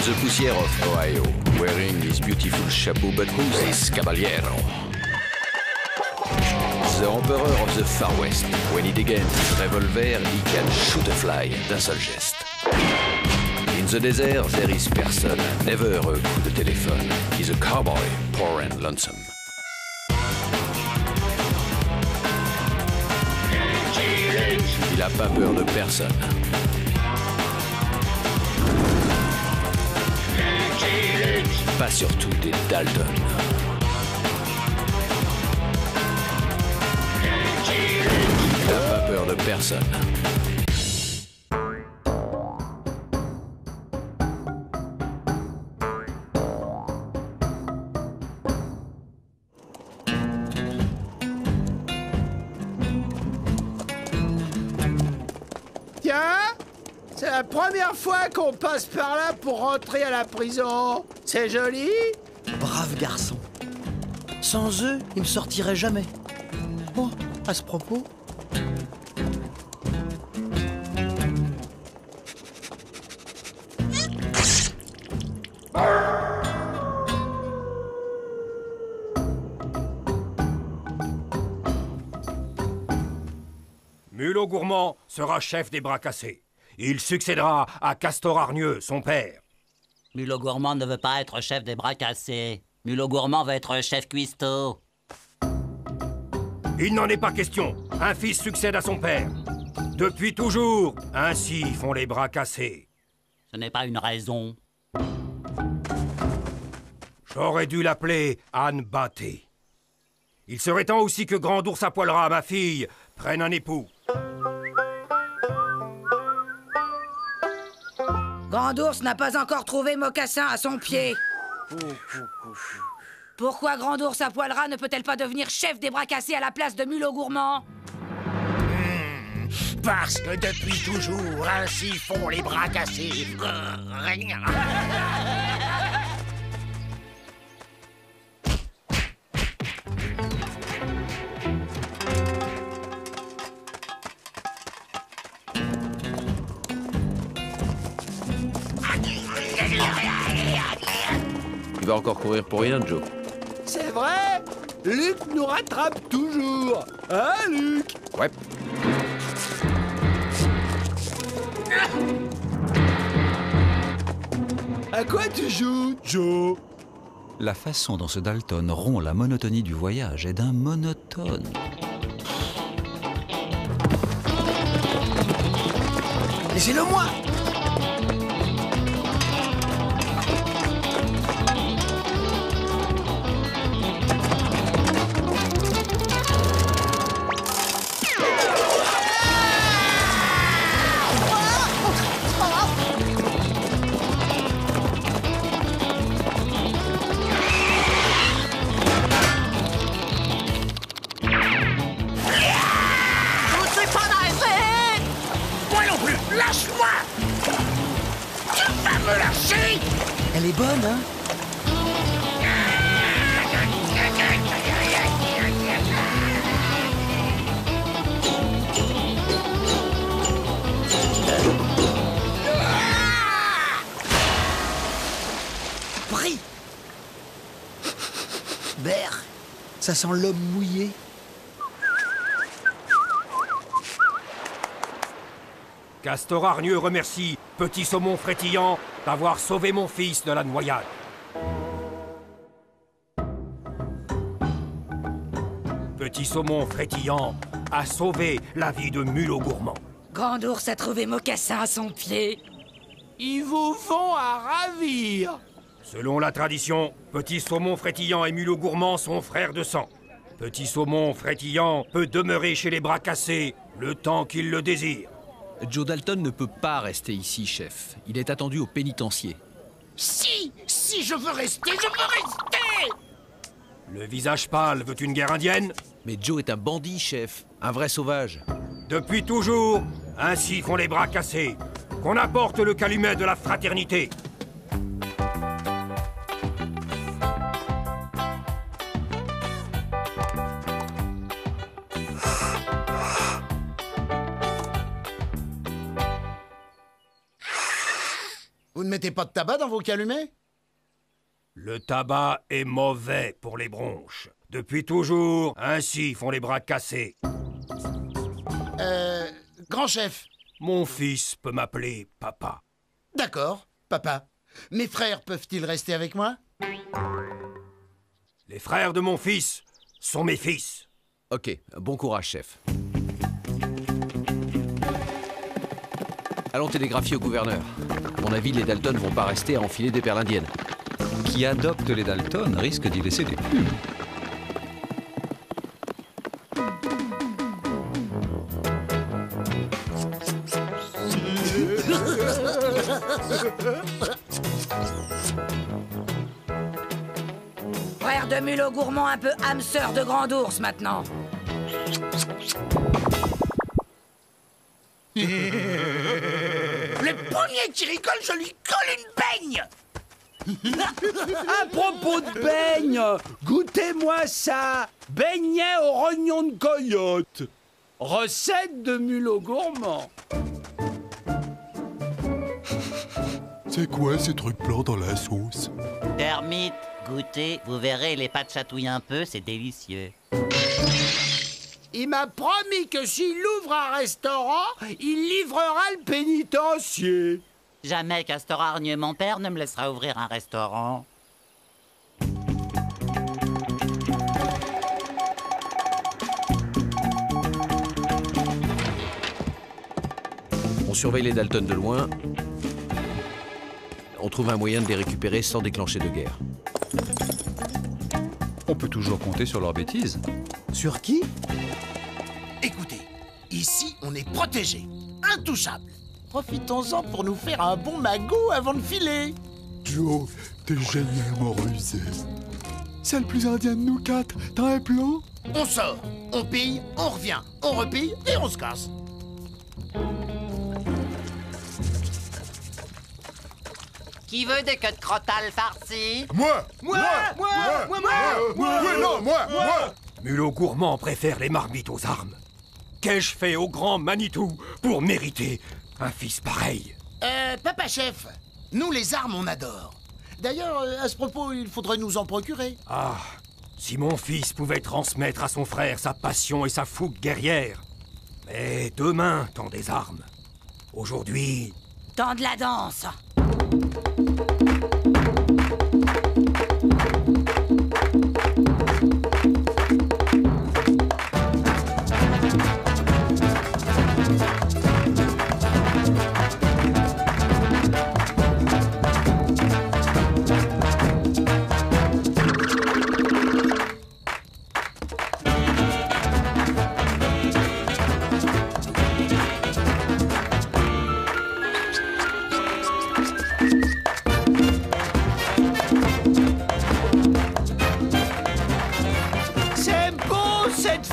the poussière of Ohio, wearing his beautiful chapeau, but who's this caballero? The emperor of the Far West. When he degains his revolver, he can shoot a fly d'un seul geste. In the desert, there is person, never a coup de téléphone. He's a cowboy, poor and lonesome. Il a pas peur de personne. Pas surtout des Dalton. Il n'a pas peur de personne. Tiens, c'est la première fois qu'on passe par là pour rentrer à la prison. C'est joli? Brave garçon. Sans eux, il ne sortirait jamais. Bon, à ce propos... Mulot Gourmand sera chef des bras cassés. Il succédera à Castor Hargneux, son père. Mulot Gourmand ne veut pas être chef des bras cassés. Mulot Gourmand veut être chef cuistot. Il n'en est pas question. Un fils succède à son père. Depuis toujours, ainsi font les bras cassés. Ce n'est pas une raison. J'aurais dû l'appeler Anne Batté. Il serait temps aussi que Grand Ours à Poilras, ma fille, prenne un époux. Grand Ours n'a pas encore trouvé Mocassin à son pied. Pourquoi Grand Ours à Poilras ne peut-elle pas devenir chef des bras cassés à la place de Mulot Gourmand? Parce que depuis toujours, ainsi font les bras cassés. Il va encore courir pour rien, Joe. C'est vrai? Luc nous rattrape toujours. Hein, Luc? Ouais. À quoi tu joues, Joe? La façon dont ce Dalton rompt la monotonie du voyage est d'un monotone. Laissez-le moi! Elle est bonne, hein? Pris! Bert, ça sent l'homme mouillé. Castor Hargneux remercie Petit Saumon Frétillant d'avoir sauvé mon fils de la noyade. Petit Saumon Frétillant a sauvé la vie de Mulot Gourmand. Grand Ours a trouvé Mocassin à son pied. Ils vous font à ravir. Selon la tradition, Petit Saumon Frétillant et Mulot Gourmand sont frères de sang. Petit Saumon Frétillant peut demeurer chez les bras cassés le temps qu'il le désire. Joe Dalton ne peut pas rester ici, chef. Il est attendu au pénitencier. Si je veux rester, je veux rester! Le visage pâle veut une guerre indienne? Mais Joe est un bandit, chef. Un vrai sauvage. Depuis toujours, ainsi font les bras cassés. Qu'on apporte le calumet de la fraternité. Vous ne mettez pas de tabac dans vos calumets? Le tabac est mauvais pour les bronches. Depuis toujours, ainsi font les bras cassés. Grand chef. Mon fils peut m'appeler papa. D'accord, papa. Mes frères peuvent-ils rester avec moi? Les frères de mon fils sont mes fils. Ok, bon courage, chef. Allons télégraphier au gouverneur. À mon avis, les Dalton vont pas rester à enfiler des perles indiennes. Qui adopte les Dalton risque d'y laisser des plumes. Frère de mulot gourmand un peu hamster de grand ours maintenant. Le premier qui rigole, je lui colle une baigne. À propos de beignes, goûtez-moi ça. Beignets au rognon de coyote. Recette de mulot gourmand. C'est quoi ce truc blanc dans la sauce? Termite, goûtez, vous verrez, les pâtes chatouillent un peu, c'est délicieux. Il m'a promis que s'il ouvre un restaurant, il livrera le pénitencier. Jamais, Castor Hargneux, mon père ne me laissera ouvrir un restaurant. On surveille les Dalton de loin. On trouve un moyen de les récupérer sans déclencher de guerre. On peut toujours compter sur leurs bêtises. Sur qui? Écoutez, ici, on est protégés, intouchables. Profitons-en pour nous faire un bon magot avant de filer. Joe, t'es génialement rusé. C'est le plus indien de nous quatre. T'as un plan? On sort, on pille, on revient, on repille et on se casse. Qui veut des queues de crotale farcies? Moi! Mulot gourmand préfère les marmites aux armes. Qu'ai-je fait au grand Manitou pour mériter un fils pareil? Papa chef, nous les armes on adore. D'ailleurs, à ce propos, il faudrait nous en procurer. Ah, si mon fils pouvait transmettre à son frère sa passion et sa fougue guerrière. Mais demain, tant des armes. Aujourd'hui... Tant de la danse.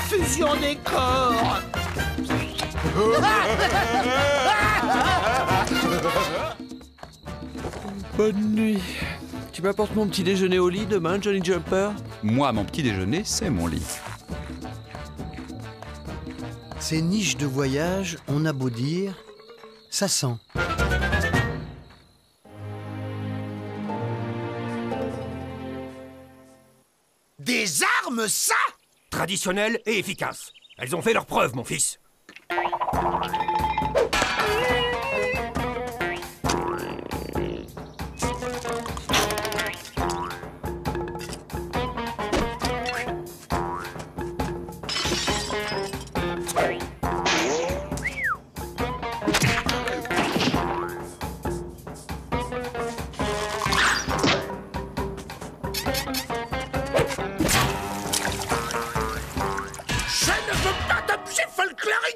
Fusion des corps. Bonne nuit. Tu m'apportes mon petit déjeuner au lit demain, Johnny Jumper? Moi, mon petit déjeuner, c'est mon lit. Ces niches de voyage, on a beau dire, ça sent. Des armes, ça? Traditionnelles et efficaces. Elles ont fait leurs preuves, mon fils.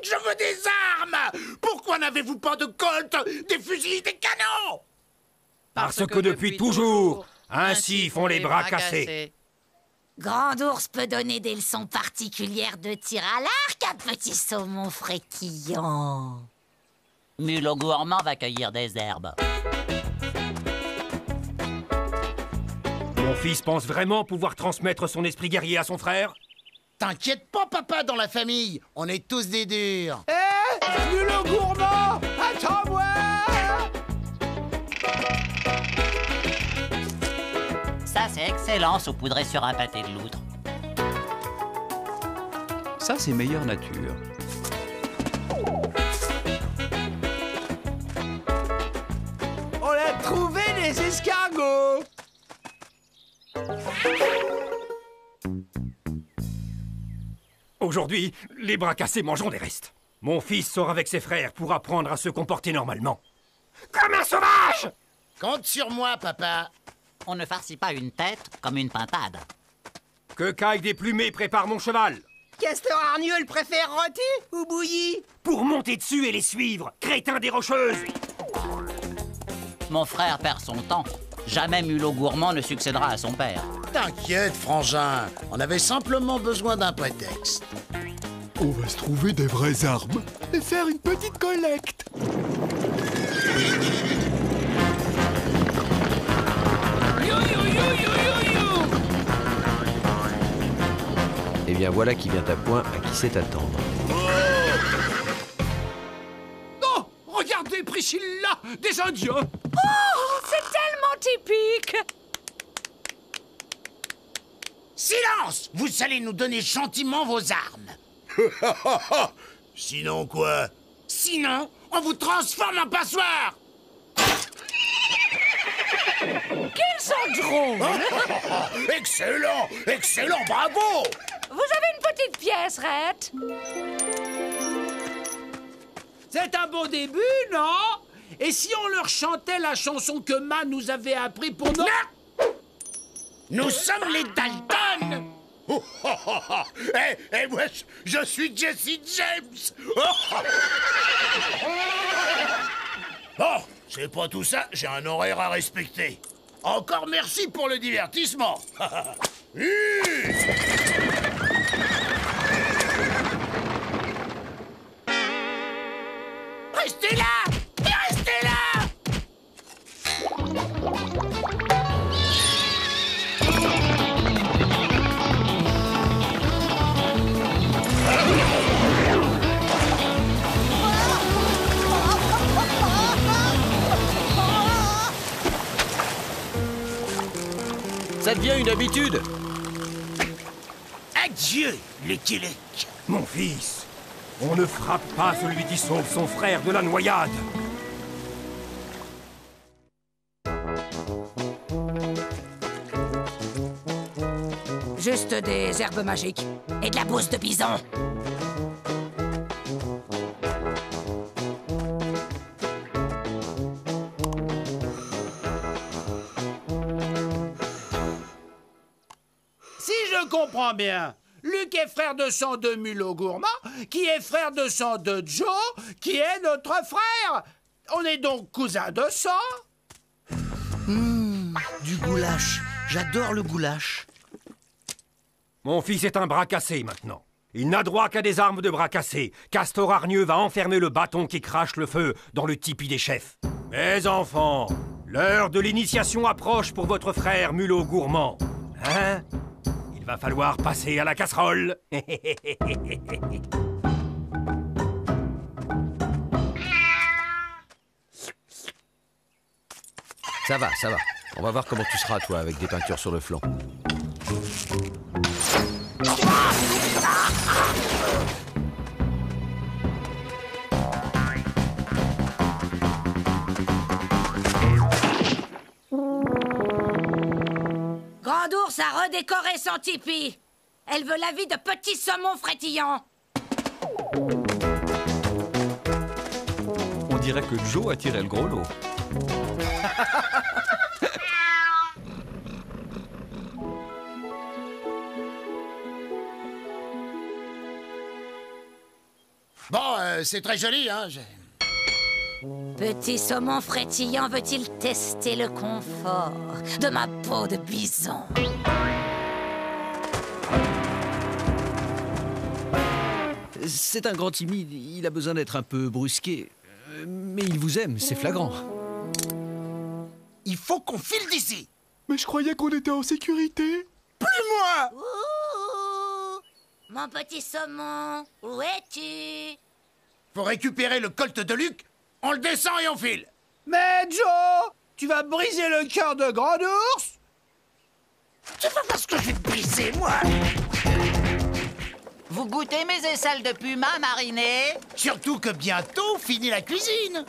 Je veux des armes! Pourquoi n'avez-vous pas de Colt, des fusils, des canons? Parce que depuis toujours, ainsi font les bras cassés. Grand ours peut donner des leçons particulières de tir à l'arc à petit saumon frétillant. Mulot gourmand va cueillir des herbes. Mon fils pense vraiment pouvoir transmettre son esprit guerrier à son frère? T'inquiète pas, papa, dans la famille. On est tous des durs. Mulot gourmand, attends-moi! Ça, c'est excellent, saupoudré sur un pâté de loutre. Ça, c'est meilleure nature. On a trouvé des escargots. Aujourd'hui, les bras cassés mangeront des restes. Mon fils sort avec ses frères pour apprendre à se comporter normalement. Comme un sauvage! Compte sur moi, papa. On ne farcit pas une tête comme une pintade. Que Caille Déplumé prépare mon cheval. Castor Hargneux préfère rôti ou bouilli? Pour monter dessus et les suivre, crétin des Rocheuses. Mon frère perd son temps. Jamais Mulot Gourmand ne succédera à son père. T'inquiète, frangin. On avait simplement besoin d'un prétexte. On va se trouver des vraies armes et faire une petite collecte. Eh bien voilà qui vient à point à qui sait attendre. Oh, regardez, Priscilla, des Indiens. Oh, c'est tellement typique. Silence! Vous allez nous donner gentiment vos armes. Sinon quoi? Sinon, on vous transforme en passoire. Qu'ils sont drôles. Excellent! Excellent, bravo! Vous avez une petite pièce, Rhett? C'est un beau début, non? Et si on leur chantait la chanson que Ma nous avait appris pour nous... Nous sommes les Dalton. Eh, moi, je suis Jesse James. Bon, c'est pas tout ça, j'ai un horaire à respecter. Encore merci pour le divertissement. Restez là! Restez là! Ça devient une habitude. Adieu, les Québec. Mon fils, on ne frappe pas celui qui sauve son frère de la noyade. Juste des herbes magiques. Et de la bouse de bison. Si je comprends bien, Luc est frère de sang de Mulot Gourmand, qui est frère de sang de Joe, qui est notre frère. On est donc cousins de sang. Du goulash. J'adore le goulash. Mon fils est un bras cassé maintenant. Il n'a droit qu'à des armes de bras cassés. Castor Hargneux va enfermer le bâton qui crache le feu dans le tipi des chefs. Mes enfants, l'heure de l'initiation approche pour votre frère Mulot Gourmand. Hein? Il va falloir passer à la casserole. Ça va, ça va. On va voir comment tu seras, toi, avec des peintures sur le flanc. Grand ours a redécoré son tipi. Elle veut la vie de petits saumons frétillants. On dirait que Joe a tiré le gros lot. Bon, c'est très joli, hein. Petit saumon frétillant veut-il tester le confort de ma peau de bison? C'est un grand timide, il a besoin d'être un peu brusqué. Mais il vous aime, c'est flagrant. Il faut qu'on file d'ici. Mais je croyais qu'on était en sécurité. Plus moi! Ouh, mon petit saumon, où es-tu? Faut récupérer le colt de Luc, on le descend et on file. Mais Joe, tu vas briser le cœur de Grand Ours? Tu vas voir ce que je vais te pisser, moi. Vous goûtez mes aisselles de puma marinées? Surtout que bientôt, finit la cuisine.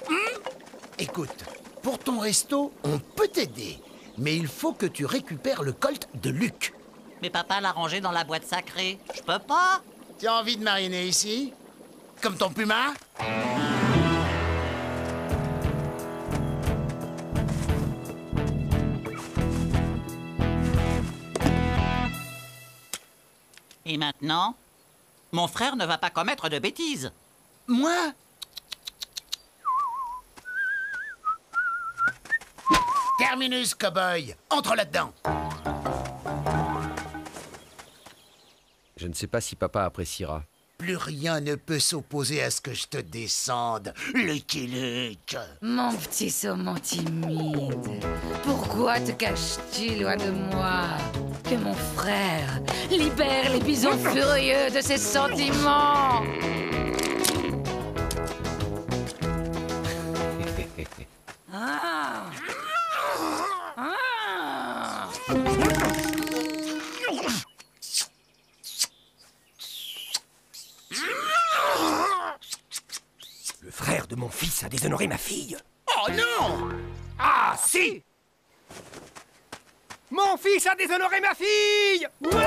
Écoute, pour ton resto, on peut t'aider. Mais il faut que tu récupères le colt de Luc. Mais papa l'a rangé dans la boîte sacrée. Je peux pas. Tu as envie de mariner ici? Comme ton puma? Et maintenant? Mon frère ne va pas commettre de bêtises. Moi? Terminus, cow-boy. Entre là-dedans. Je ne sais pas si papa appréciera. Plus rien ne peut s'opposer à ce que je te descende, Lucky Luke. Mon petit saumon timide, pourquoi te caches-tu loin de moi? Que mon frère libère les bisons furieux de ses sentiments. Ah. Ah. Le frère de mon fils a déshonoré ma fille. Oh non! Ah, si! Mon fils a déshonoré ma fille! Ouais!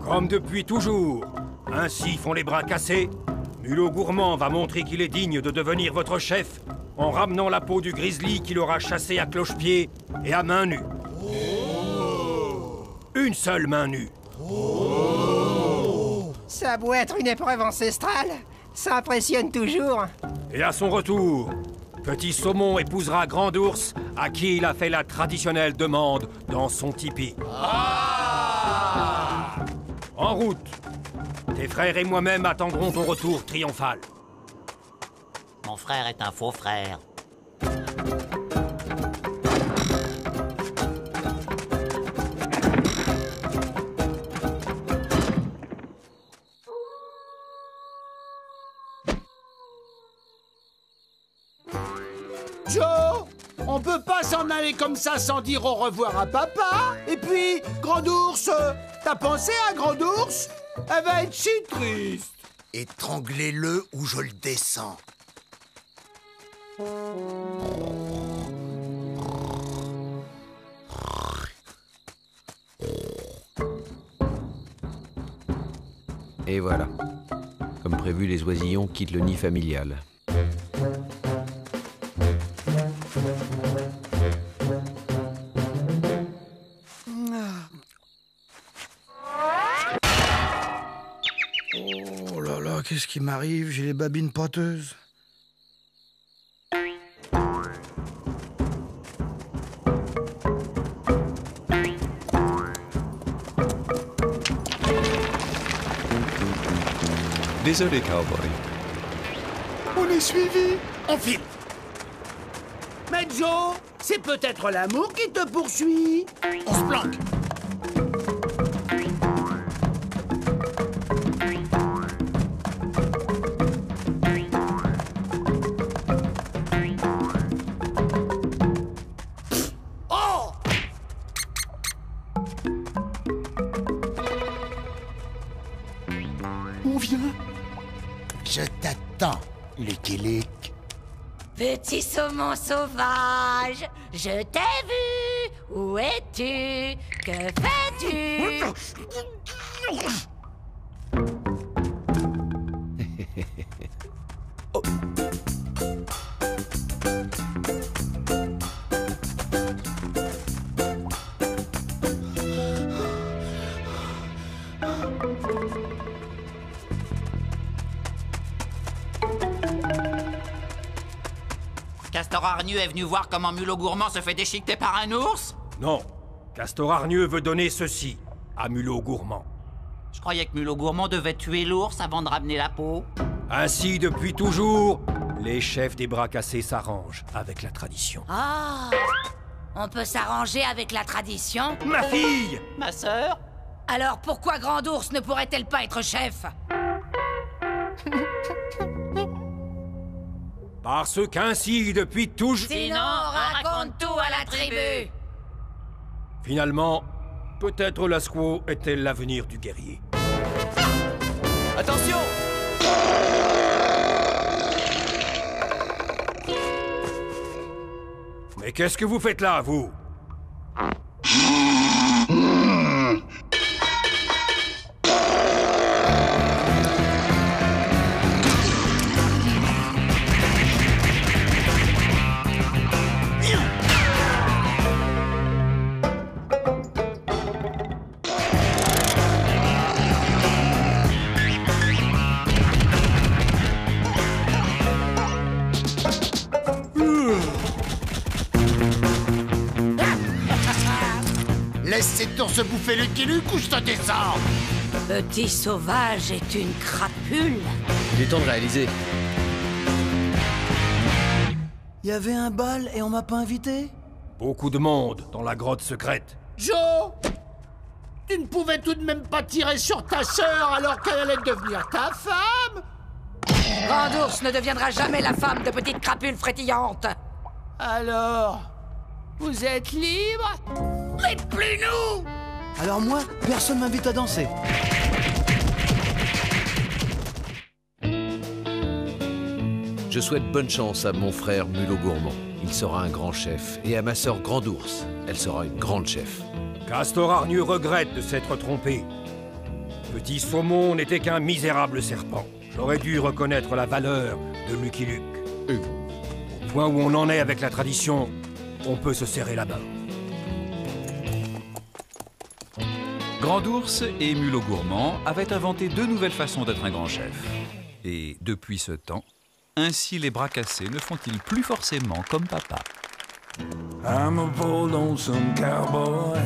Comme depuis toujours, ainsi font les bras cassés, Mulot Gourmand va montrer qu'il est digne de devenir votre chef en ramenant la peau du grizzly qu'il aura chassé à cloche-pied et à main nue. Une seule main nue. Ça a beau être une épreuve ancestrale, ça impressionne toujours. Et à son retour, Petit Saumon épousera Grand Ours, à qui il a fait la traditionnelle demande dans son tipi. En route, tes frères et moi-même attendrons ton retour triomphal. Mon frère est un faux frère. Joe, on peut pas s'en aller comme ça sans dire au revoir à papa. Et puis, Grand Ours, t'as pensé à Grand Ours? Elle va être si triste. Étranglez-le ou je le descends. Et voilà. Comme prévu, les oisillons quittent le nid familial. Oh là là, qu'est-ce qui m'arrive? J'ai les babines poteuses. Désolé, cowboy. On est suivi. On file. Mais Joe, c'est peut-être l'amour qui te poursuit. On se planque. On vient. Je t'attends, Lucky Luke. Petit saumon sauvage, je t'ai vu. Où es-tu? Que fais-tu? Castor Hargneux est venu voir comment Mulot Gourmand se fait déchiqueter par un ours? Non, Castor Hargneux veut donner ceci à Mulot Gourmand. Je croyais que Mulot Gourmand devait tuer l'ours avant de ramener la peau. Ainsi, depuis toujours, les chefs des bras cassés s'arrangent avec la tradition. Ah, on peut s'arranger avec la tradition? Ma fille! Ma sœur? Alors pourquoi Grand Ours ne pourrait-elle pas être chef? Parce qu'ainsi, depuis toujours... Sinon, on raconte tout à la tribu. Finalement, peut-être la squaw est-elle l'avenir du guerrier. Attention! Mais qu'est-ce que vous faites là, vous? Laisse cet ours bouffer le Luke ou je te descends. Petit sauvage est une crapule. Il est temps de réaliser. Il y avait un bal et on m'a pas invité? Beaucoup de monde dans la grotte secrète. Joe! Tu ne pouvais tout de même pas tirer sur ta sœur alors qu'elle allait devenir ta femme? Grand ours ne deviendra jamais la femme de petite crapule frétillante. Alors, vous êtes libre? Mais plus nous! Alors moi, personne m'invite à danser. Je souhaite bonne chance à mon frère Mulot Gourmand. Il sera un grand chef. Et à ma sœur Grand Ours. Elle sera une grande chef. Castor Hargneux regrette de s'être trompé. Petit Saumon n'était qu'un misérable serpent. J'aurais dû reconnaître la valeur de Lucky Luke. Au point où on en est avec la tradition, on peut se serrer la main. Grand Ours et Mulot Gourmand avaient inventé 2 nouvelles façons d'être un grand chef. Et depuis ce temps, ainsi les bras cassés ne font-ils plus forcément comme papa. I'm a poor lonesome cowboy.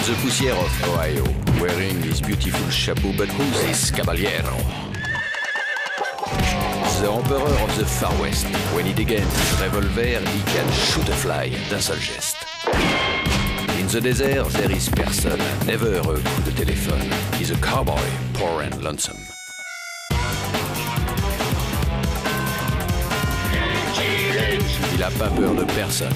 The Poussière of Ohio, wearing his beautiful chapeau, but who's this caballero? The Emperor of the Far West. When he against his revolver, he can shoot a fly d'un seul geste. In the desert, there is person, never a coup de téléphone. He's a cowboy, poor and lonesome. Il a pas peur de personne.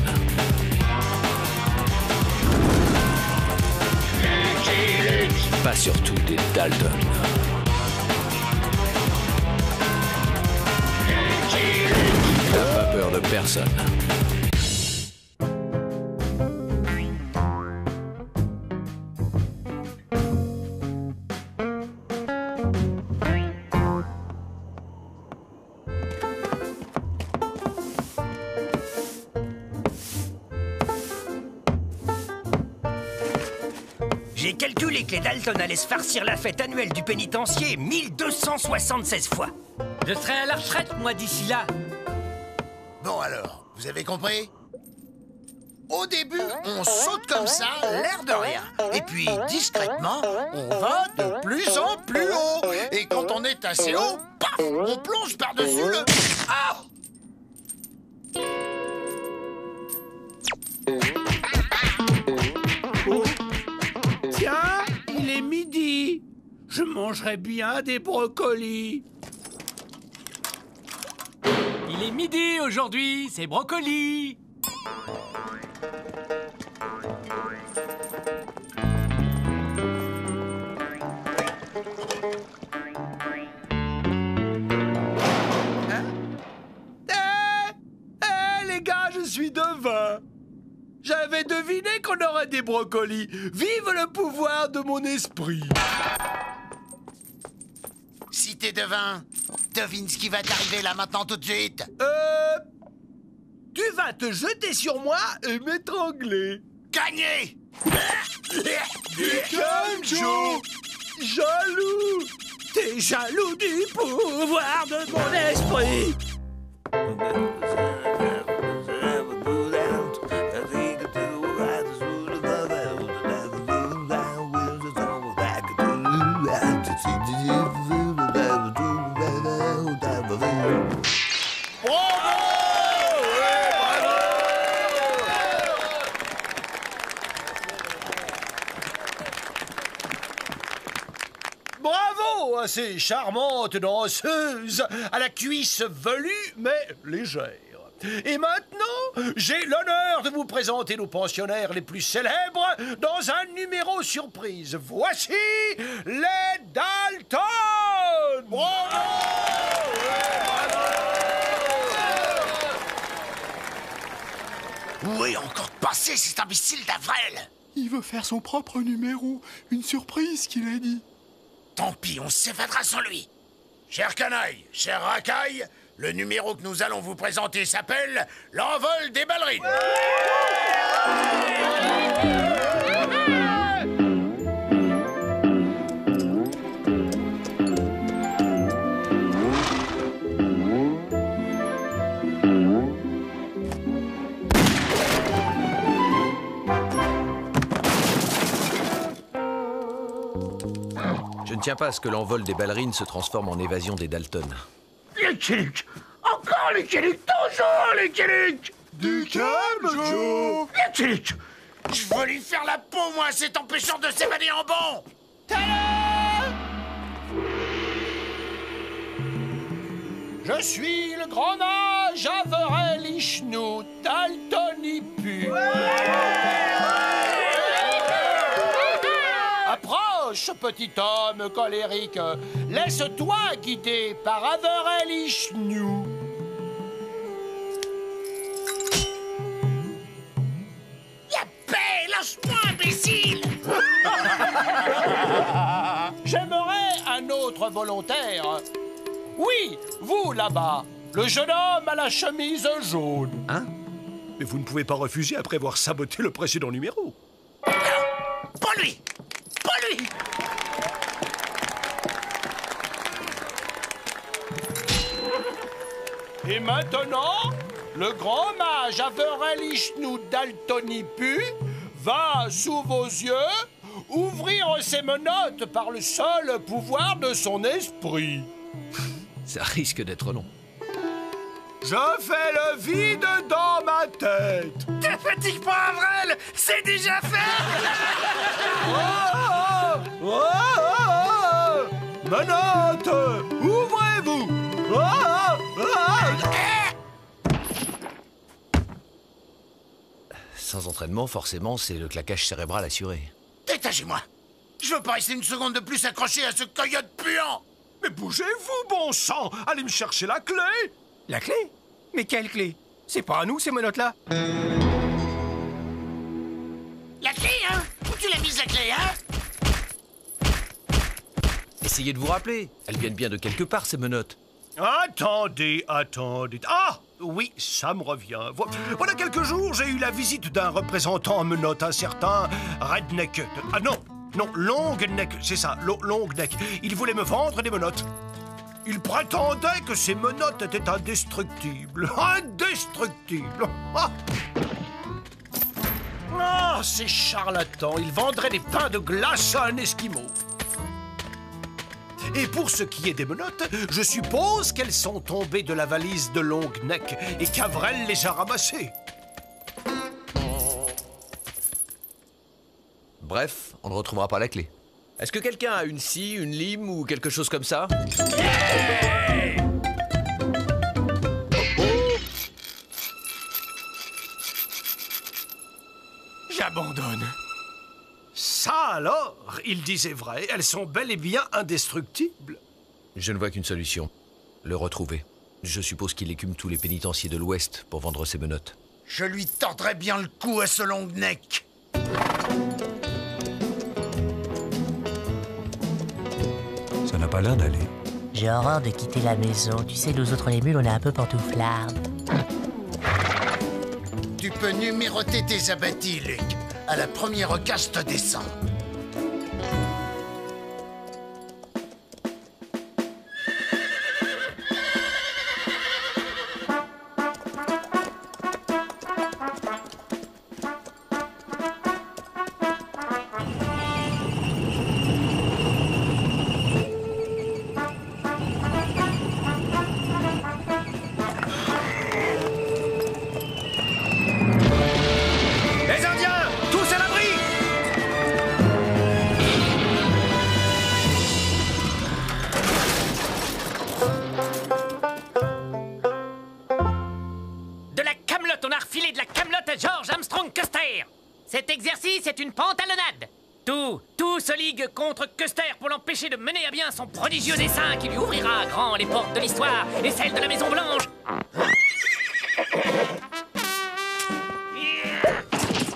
Pas surtout des Dalton. Il n'a pas peur de personne. J'ai calculé que les Dalton allaient se farcir la fête annuelle du pénitencier 1276 fois. Je serai à la retraite, moi, d'ici là. Bon alors, vous avez compris? Au début, on saute comme ça, l'air de rien. Et puis, discrètement, on va de plus en plus haut. Et quand on est assez haut, paf, on plonge par-dessus le... Ah! Tiens, il est midi. Je mangerais bien des brocolis. Il est midi aujourd'hui, c'est brocoli. Les gars, je suis devin. J'avais deviné qu'on aurait des brocolis. Vive le pouvoir de mon esprit. Si t'es devin, devine ce qui va t'arriver là maintenant tout de suite. Tu vas te jeter sur moi et m'étrangler. Gagné! Calme, Joe. Jaloux. T'es jaloux du pouvoir de mon esprit. Bravo à ces charmantes danseuses à la cuisse velue mais légère. Et maintenant, j'ai l'honneur de vous présenter nos pensionnaires les plus célèbres dans un numéro surprise. Voici les Dalton! Bravo! Où est encore passé cet imbécile d'Avrel? Il veut faire son propre numéro. Une surprise qu'il a dit. Tant pis, on s'évadera sans lui. Cher canaille, cher racaille, le numéro que nous allons vous présenter s'appelle l'envol des ballerines. Je ne tiens pas à ce que l'envol des ballerines se transforme en évasion des Dalton. Les Kellucks! Encore les Kellucks! Toujours les Kellucks! Du calme, Joe! Les Kellucks! Je veux lui faire la peau, moi, cet empêchant de s'évader en bon! Je suis le grand mage Averell Ishnu Daltonipu. Approche, petit homme colérique. Laisse-toi guider par Averell Ishnu. La paix, lâche-moi, imbécile! J'aimerais un autre volontaire. Oui, vous là-bas, le jeune homme à la chemise jaune. Hein? Mais vous ne pouvez pas refuser après avoir saboté le précédent numéro. Pas lui! Pas lui! Et maintenant, le grand mage Averell Ishnu Daltonipu va, sous vos yeux, ouvrir ses menottes par le seul pouvoir de son esprit. Ça risque d'être long. Je fais le vide dans ma tête. Te fatigue pas, Avrel! C'est déjà fait! Menottes, ouvrez-vous! Sans entraînement, forcément, c'est le claquage cérébral assuré. Détachez-moi! Je veux pas rester une seconde de plus accroché à ce coyote puant! Mais bougez-vous, bon sang! Allez me chercher la clé! La clé? Mais quelle clé? C'est pas à nous, ces menottes-là. La clé, hein? Où tu l'as mise, la clé, hein? Essayez de vous rappeler. Elles viennent bien de quelque part, ces menottes. Attendez. Ah! Oui, ça me revient. Voilà quelques jours, j'ai eu la visite d'un représentant en menottes, un certain Redneck. Ah non, Longneck, c'est ça, Longneck. Il voulait me vendre des menottes. Il prétendait que ces menottes étaient indestructibles. Indestructibles! Ah, ces charlatans, ils vendraient des pains de glace à un Esquimau. Et pour ce qui est des menottes, je suppose qu'elles sont tombées de la valise de Longneck et qu'Avrel les a ramassées. Bref, on ne retrouvera pas la clé. Est-ce que quelqu'un a une scie, une lime ou quelque chose comme ça? J'abandonne. Ça alors, il disait vrai, elles sont bel et bien indestructibles. Je ne vois qu'une solution. Le retrouver. Je suppose qu'il écume tous les pénitenciers de l'Ouest pour vendre ses menottes. Je lui tordrai bien le cou à ce Longneck. Ça n'a pas l'air d'aller. J'ai horreur de quitter la maison. Tu sais, nous autres les mules, on est un peu pantouflards. Tu peux numéroter tes abattis, Luc. à la première caste descend. Cet exercice est une pantalonnade. Tout se ligue contre Custer pour l'empêcher de mener à bien son prodigieux dessein qui lui ouvrira grand les portes de l'histoire et celles de la Maison Blanche.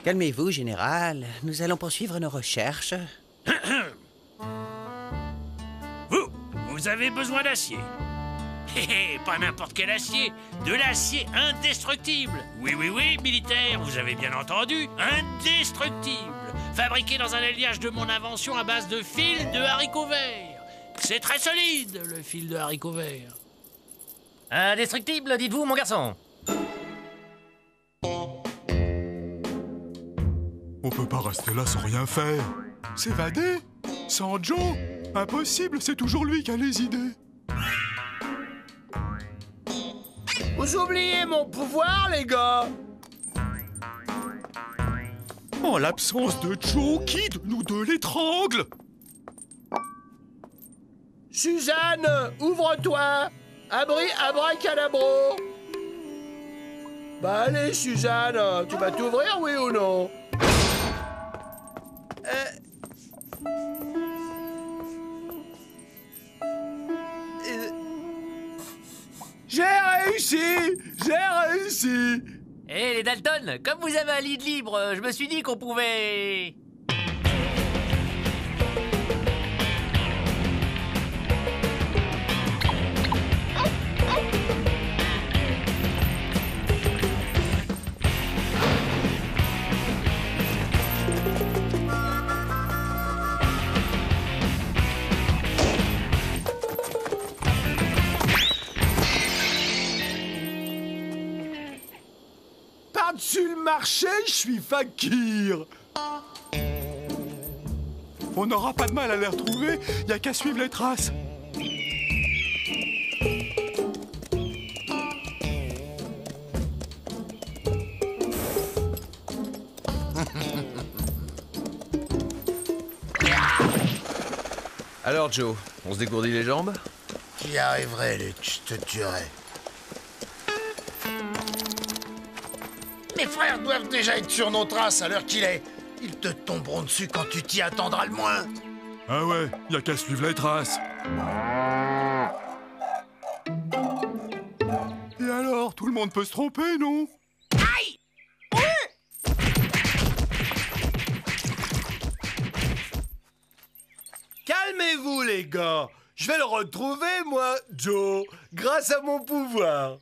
Calmez-vous, Général. Nous allons poursuivre nos recherches. Vous avez besoin d'acier. Pas n'importe quel acier, de l'acier indestructible. Oui, militaire, vous avez bien entendu, indestructible. Fabriqué dans un alliage de mon invention à base de fil de haricots verts. C'est très solide, le fil de haricots verts. Indestructible, dites-vous, mon garçon? On peut pas rester là sans rien faire. S'évader? Sans Joe? Impossible, c'est toujours lui qui a les idées. Vous oubliez mon pouvoir, les gars? En l'absence de Joe, qui de nous deux l'étrangle? Suzanne, ouvre-toi. Abracadabro. Bah allez, Suzanne, tu vas t'ouvrir, oui ou non? J'ai réussi. Eh, les Dalton, comme vous avez un lit libre, je me suis dit qu'on pouvait... Par-dessus le marché, je suis fakir. On n'aura pas de mal à les retrouver, y a qu'à suivre les traces. Alors Joe, on se dégourdit les jambes? J'y arriverai, Luc, je te tuerai. Mes frères doivent déjà être sur nos traces à l'heure qu'il est. Ils te tomberont dessus quand tu t'y attendras le moins. Ah ouais, y a qu'à suivre les traces. Et alors, tout le monde peut se tromper, non? Aïe! Calmez-vous, les gars. Je vais le retrouver, moi, Joe, grâce à mon pouvoir.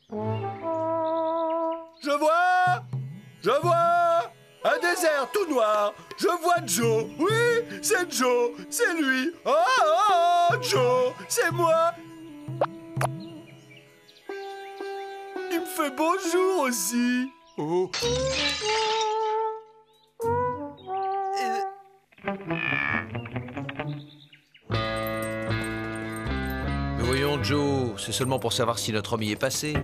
Je vois un désert tout noir. Je vois Joe. Oui, c'est Joe. C'est lui. Oh, Joe, c'est moi. Il me fait bonjour aussi. Oh. Mais voyons, Joe, c'est seulement pour savoir si notre homme y est passé.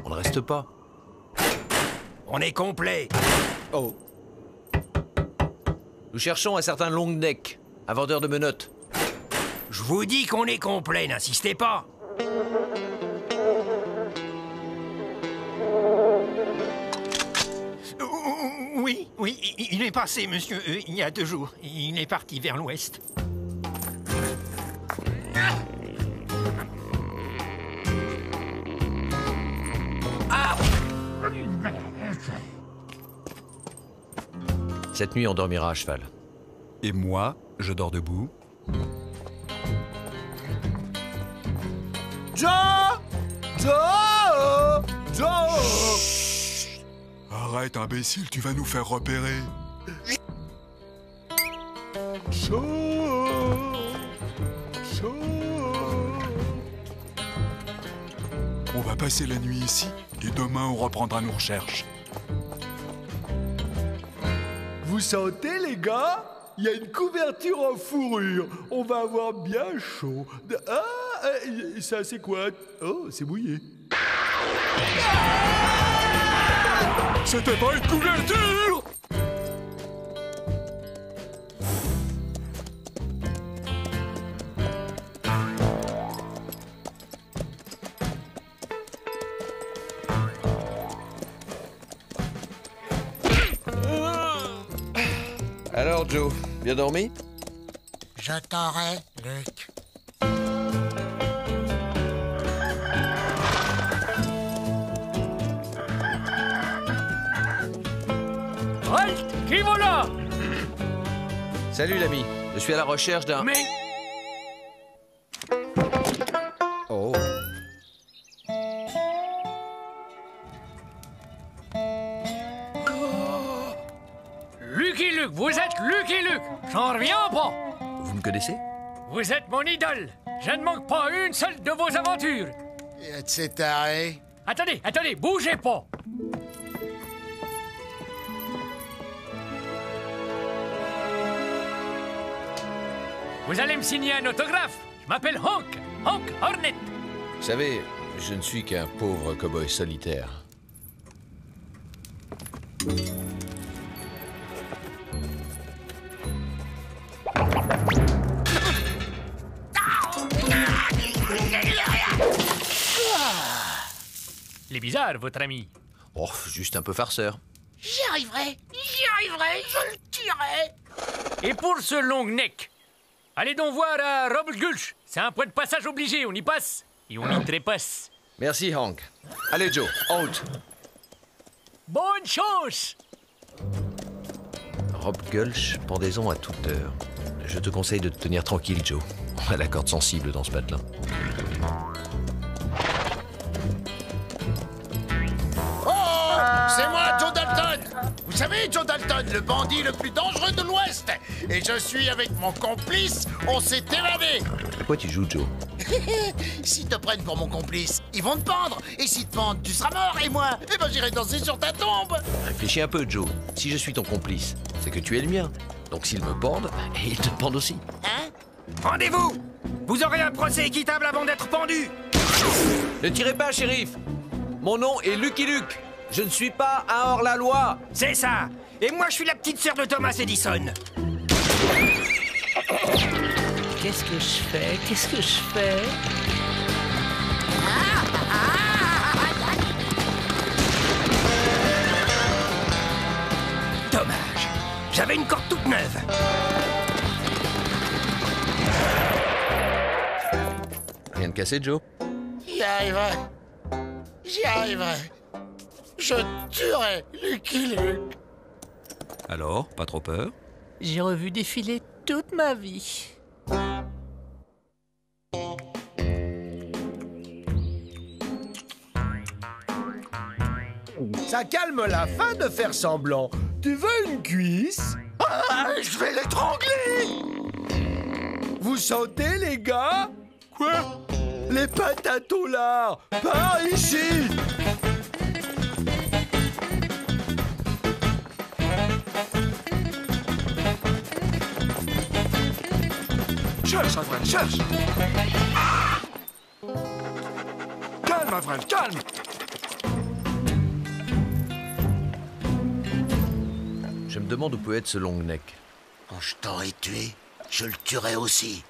On ne reste pas. On est complet. Oh. Nous cherchons un certain Long Neck, un vendeur de menottes. Je vous dis qu'on est complet, n'insistez pas. Oui, il est passé, monsieur, il y a 2 jours. Il est parti vers l'ouest. Cette nuit, on dormira à cheval. Et moi, je dors debout. Joe! Arrête, imbécile, tu vas nous faire repérer. Chaud. On va passer la nuit ici et demain on reprendra nos recherches. Vous sentez, les gars? Il y a une couverture en fourrure. On va avoir bien chaud. Ah, ça c'est quoi? Oh, c'est mouillé. C'était pas une couverture! Alors, Joe, bien dormi? Je t'aurai, Luc. Halt! Qui va là? Salut, l'ami. Je suis à la recherche d'un... Mais... Oh. Lucky Luke, vous êtes Lucky Luke! J'en reviens pas! Vous me connaissez? Vous êtes mon idole! Je ne manque pas une seule de vos aventures! C'est taré. Attendez, bougez pas! Vous allez me signer un autographe? Je m'appelle Hank Hornet! Vous savez, je ne suis qu'un pauvre cow-boy solitaire. Il est bizarre, votre ami. Oh, juste un peu farceur. J'y arriverai, je le tuerai. Et pour ce long neck, allez donc voir à Rob Gulch. C'est un point de passage obligé, on y passe et on y trépasse. Merci, Hank. Allez, Joe, en route. Bonne chance! Rob Gulch, pendaison à toute heure. Je te conseille de te tenir tranquille, Joe. On a la corde sensible dans ce patelin. Oh! C'est moi, Joe Dalton! Vous savez, Joe Dalton, le bandit le plus dangereux de l'Ouest! Et je suis avec mon complice, on s'est évadé! À quoi tu joues, Joe? S'ils te prennent pour mon complice, ils vont te pendre! Et s'ils te pendent, tu seras mort! Et moi, eh ben j'irai danser sur ta tombe! Réfléchis un peu, Joe. Si je suis ton complice, c'est que tu es le mien. Donc s'ils me pendent, ils te pendent aussi. Hein? Rendez-vous! Vous aurez un procès équitable avant d'être pendu! Ne tirez pas, shérif! Mon nom est Lucky Luke. Je ne suis pas un hors-la-loi. C'est ça! Et moi, je suis la petite sœur de Thomas Edison. Qu'est-ce que je fais? Dommage. J'avais une corde toute neuve. Rien de cassé, Joe? J'y arriverai. J'y arriverai. Je tuerai Lucky Luke. Alors, pas trop peur? J'ai revu défiler toute ma vie. Ça calme la faim de faire semblant. Tu veux une cuisse? Ah, je vais l'étrangler! Vous sentez, les gars? Quoi? Les patates au lard! Par ici! Cherche, ma frère, cherche! Calme, ma frère, calme! Je me demande où peut être ce long neck. Quand je t'aurai tué, je le tuerai aussi.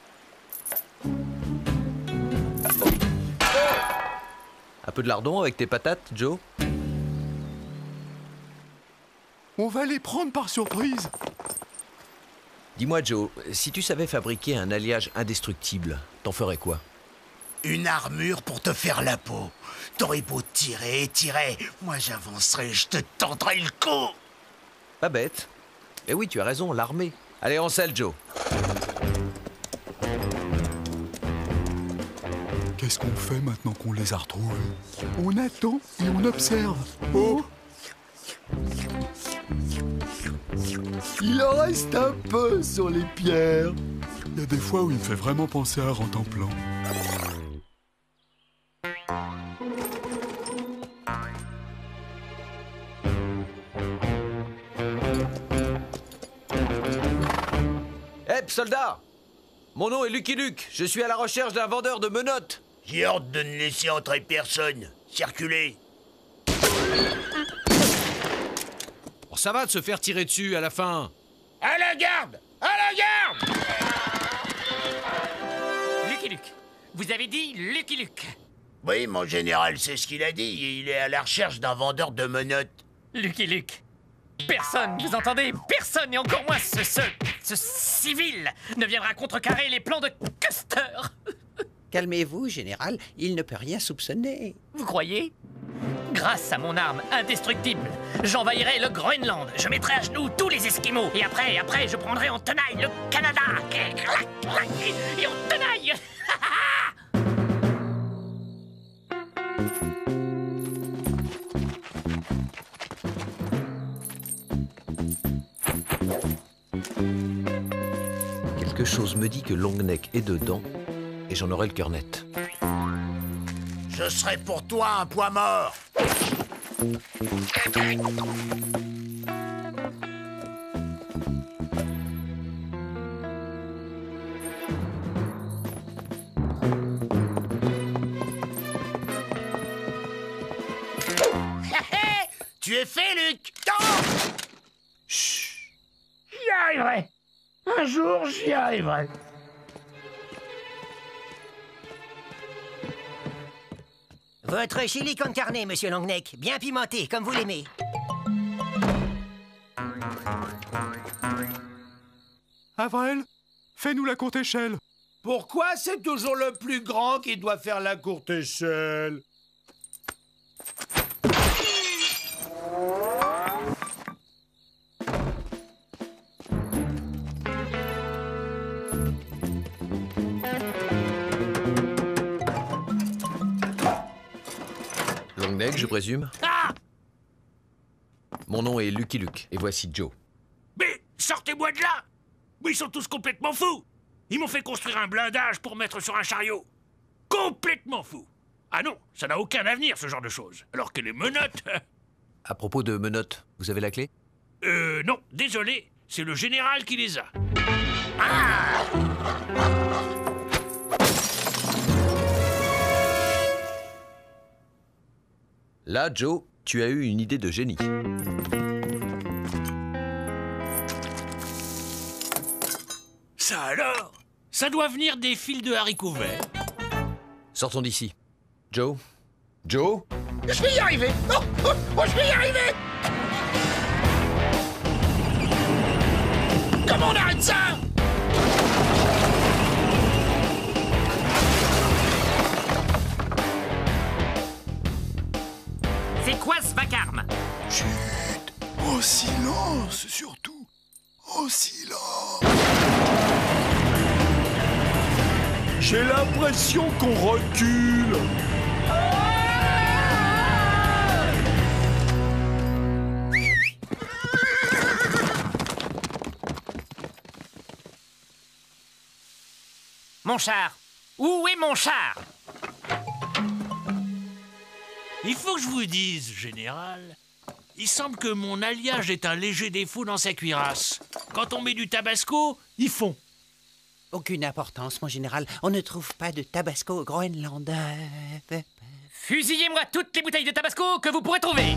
Un peu de lardon avec tes patates, Joe? On va les prendre par surprise. Dis-moi, Joe, si tu savais fabriquer un alliage indestructible, t'en ferais quoi? Une armure pour te faire la peau. T'aurais beau tirer et tirer, moi j'avancerai, je te tendrai le cou. Pas bête. Eh oui, tu as raison, l'armée. Allez, en selle, Joe. Qu'est-ce qu'on fait maintenant qu'on les a retrouvés? On attend et on observe. Oh! Il en reste un peu sur les pierres. Il y a des fois où il me fait vraiment penser à Rantanplan. Hep, soldat! Mon nom est Lucky Luke. Je suis à la recherche d'un vendeur de menottes. J'ai ordre de ne laisser entrer personne. Circulez. Oh, ça va de se faire tirer dessus à la fin. À la garde! À la garde! Lucky Luke. Vous avez dit Lucky Luke. Oui, mon général, c'est ce qu'il a dit. Il est à la recherche d'un vendeur de menottes. Lucky Luke. Personne, vous entendez? Personne, et encore moins ce civil, ne viendra contrecarrer les plans de Custer. Calmez-vous, général, il ne peut rien soupçonner. Vous croyez? Grâce à mon arme indestructible, j'envahirai le Groenland, je mettrai à genoux tous les Esquimaux, et après, je prendrai en tenaille le Canada. Et en tenaille. Quelque chose me dit que Longneck est dedans, et j'en aurai le cœur net. Je serai pour toi un poids mort. Tu es fait, Luc. Oh, Chut. J'y arriverai. Un jour, j'y arriverai. Votre chili con carne, monsieur Longneck. Bien pimenté, comme vous l'aimez. Avril, fais-nous la courte échelle. Pourquoi c'est toujours le plus grand qui doit faire la courte échelle? Longneck, je présume. Ah! Mon nom est Lucky Luke, et voici Joe. Mais sortez-moi de là! Ils sont tous complètement fous! Ils m'ont fait construire un blindage pour mettre sur un chariot. Complètement fous! Ah non, ça n'a aucun avenir, ce genre de choses. Alors que les menottes... À propos de menottes, vous avez la clé? Non, désolé, c'est le général qui les a. Là, Joe, tu as eu une idée de génie. Ça alors? Ça doit venir des fils de haricots verts. Sortons d'ici. Joe? Joe? je vais y arriver. Je vais y arriver. Comment on arrête ça? C'est quoi ce vacarme? Chut! Au silence, surtout! Au silence! J'ai l'impression qu'on recule. Mon char! Où est mon char? Il faut que je vous dise, général, il semble que mon alliage est un léger défaut dans sa cuirasse. Quand on met du tabasco, ils font. Aucune importance, mon général. On ne trouve pas de tabasco au Groenland. Fusillez-moi toutes les bouteilles de tabasco que vous pourrez trouver.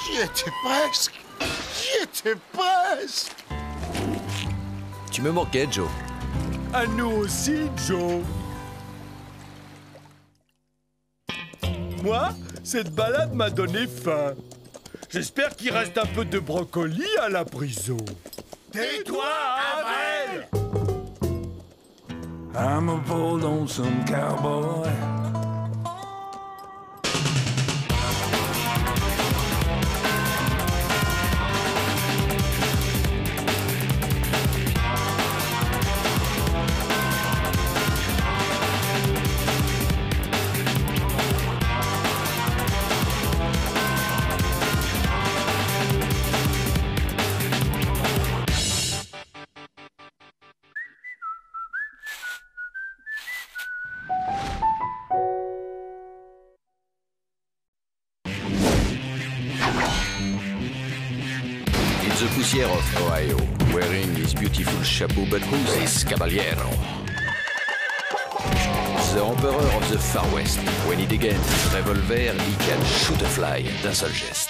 J'y étais presque. J'y étais presque. Tu me manquais, Joe. À nous aussi, Joe. Moi, cette balade m'a donné faim. J'espère qu'il reste un peu de brocoli à la prison. Tais-toi, Avril! I'm a bold lonesome cowboy. justicier of Ohio, wearing his beautiful chapeau, but who's this caballero? The Emperor of the Far West. When he against his revolver, he can shoot a fly d'un seul geste.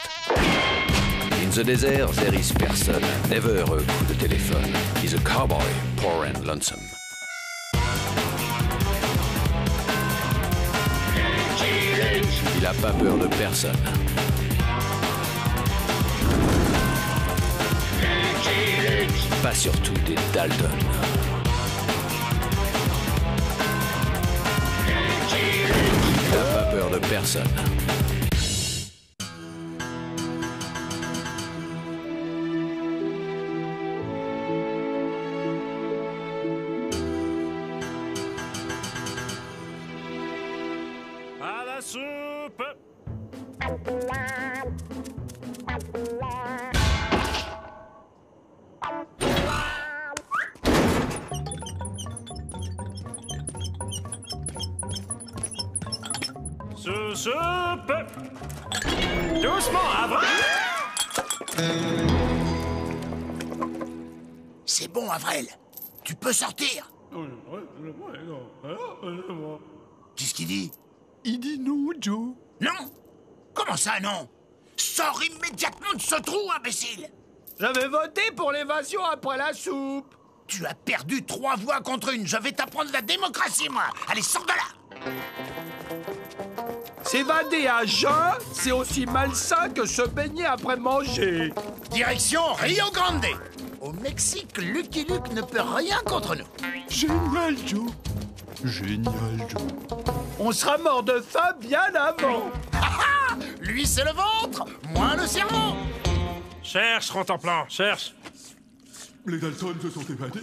In the desert, there is person, never a coup de téléphone. He's a cowboy, poor and lonesome. Il a pas peur de personne. Pas surtout des Dalton. Il n'a pas peur de personne. À la soupe! Soupe! Doucement, avant! C'est bon, Avril. Tu peux sortir. Qu'est-ce qu'il dit? Il dit non, Joe. Non? Comment ça, non? Sors immédiatement de ce trou, imbécile! J'avais voté pour l'évasion après la soupe. Tu as perdu 3 voix contre 1. Je vais t'apprendre la démocratie, moi. Allez, sors de là! S'évader à jeun, c'est aussi malsain que se baigner après manger. Direction Rio Grande. Au Mexique, Lucky Luke ne peut rien contre nous. Génial, Joe. Génial, Joe. On sera mort de faim bien avant. Lui, c'est le ventre, moi le cerveau. Cherche, Rontemplan, cherche. Les Dalton se sont évadés.